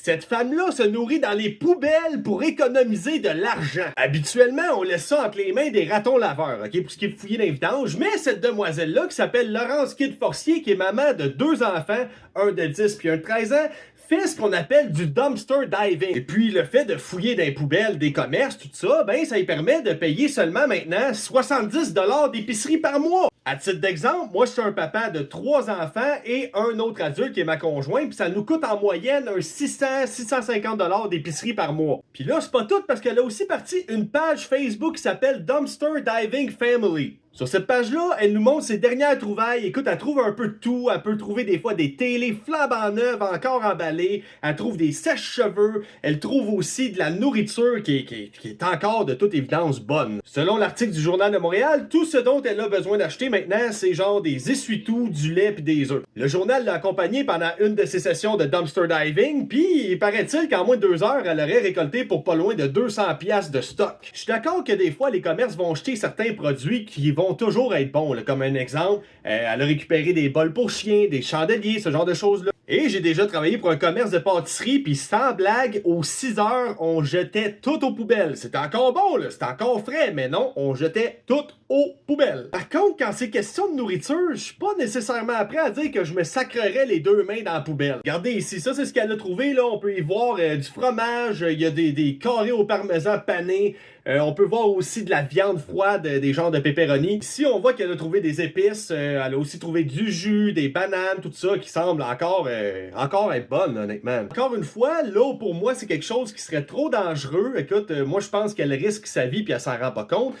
Cette femme-là se nourrit dans les poubelles pour économiser de l'argent. Habituellement, on laisse ça entre les mains des ratons laveurs, ok, pour ce qui est fouillé dans les vidanges. Mais cette demoiselle-là, qui s'appelle Laurence Kidd-Forcier, qui est maman de 2 enfants, un de 10 puis un de 13 ans, fait ce qu'on appelle du dumpster diving. Et puis, le fait de fouiller dans les poubelles des commerces, tout ça, ben, ça lui permet de payer seulement maintenant 70 $ d'épicerie par mois. À titre d'exemple, moi, je suis un papa de 3 enfants et un autre adulte qui est ma conjointe, puis ça nous coûte en moyenne un 600-650 $ d'épicerie par mois. Puis là, c'est pas tout, parce qu'elle a aussi parti une page Facebook qui s'appelle Dumpster Diving Family. Sur cette page-là, elle nous montre ses dernières trouvailles. Écoute, elle trouve un peu de tout. Elle peut trouver des fois des télés flambant neuves, encore emballées. Elle trouve des sèches-cheveux. Elle trouve aussi de la nourriture qui est encore de toute évidence bonne. Selon l'article du Journal de Montréal, tout ce dont elle a besoin d'acheter maintenant, c'est genre des essuie-tout, du lait pis des œufs. Le journal l'a accompagnée pendant une de ses sessions de dumpster diving, puis paraît-il qu'en moins de 2 heures, elle aurait récolté pour pas loin de 200$ de stock. Je suis d'accord que des fois, les commerces vont jeter certains produits qui vont toujours être bons. Là. Comme un exemple, elle a récupéré des bols pour chiens, des chandeliers, ce genre de choses-là. Et j'ai déjà travaillé pour un commerce de pâtisserie, puis sans blague, aux 6 heures, on jetait tout aux poubelles. C'était encore bon, là, c'était encore frais, mais non, on jetait tout aux poubelles. Par contre, quand c'est question de nourriture, je suis pas nécessairement prêt à dire que je me sacrerais les 2 mains dans la poubelle. Regardez ici, ça c'est ce qu'elle a trouvé, là, on peut y voir du fromage, il y a des carrés au parmesan panés, on peut voir aussi de la viande froide, des genres de pepperoni. Ici, on voit qu'elle a trouvé des épices, elle a aussi trouvé du jus, des bananes, tout ça qui semble encore être bonne, honnêtement. Encore une fois, là, pour moi, c'est quelque chose qui serait trop dangereux. Écoute, moi, je pense qu'elle risque sa vie puis elle s'en rend pas compte.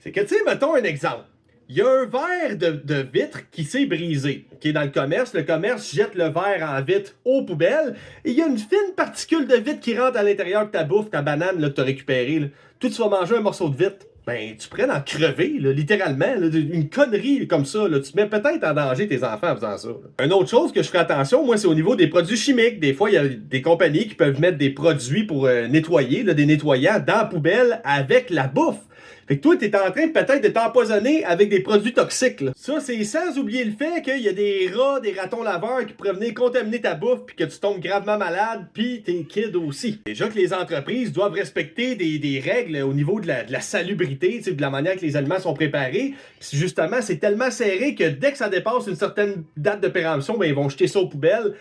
C'est que, tu sais, mettons un exemple. Il y a un verre de vitre qui s'est brisé. Okay, dans le commerce jette le verre en vitre aux poubelles. Et il y a une fine particule de vitre qui rentre à l'intérieur de ta bouffe, ta banane là, que tu as récupérée. Là. Toi, tu vas manger un morceau de vitre. Ben, tu pourrais en crever, là, littéralement. Là, une connerie comme ça. Là, tu mets peut-être en danger tes enfants en faisant ça. Là. Une autre chose que je ferai attention, moi, c'est au niveau des produits chimiques. Des fois, il y a des compagnies qui peuvent mettre des produits pour nettoyer, là, des nettoyants dans la poubelle avec la bouffe. Fait que toi, t'es en train peut-être de t'empoisonner avec des produits toxiques. Là. Ça, c'est sans oublier le fait qu'il y a des rats, des ratons laveurs qui pourraient venir contaminer ta bouffe puis que tu tombes gravement malade puis tes kids aussi. Déjà que les entreprises doivent respecter des règles au niveau de la salubrité, de la manière que les aliments sont préparés. Puis justement, c'est tellement serré que dès que ça dépasse une certaine date de péremption, ben, ils vont jeter ça aux poubelles.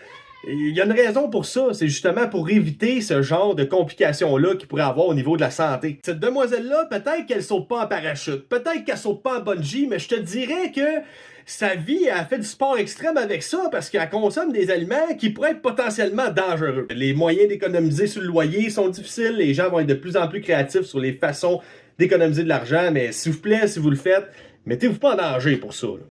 Il y a une raison pour ça, c'est justement pour éviter ce genre de complications-là qu'il pourrait avoir au niveau de la santé. Cette demoiselle-là, peut-être qu'elle saute pas en parachute, peut-être qu'elle saute pas en bungee, mais je te dirais que sa vie, elle fait du sport extrême avec ça parce qu'elle consomme des aliments qui pourraient être potentiellement dangereux. Les moyens d'économiser sur le loyer sont difficiles, les gens vont être de plus en plus créatifs sur les façons d'économiser de l'argent, mais s'il vous plaît, si vous le faites, mettez-vous pas en danger pour ça. Là.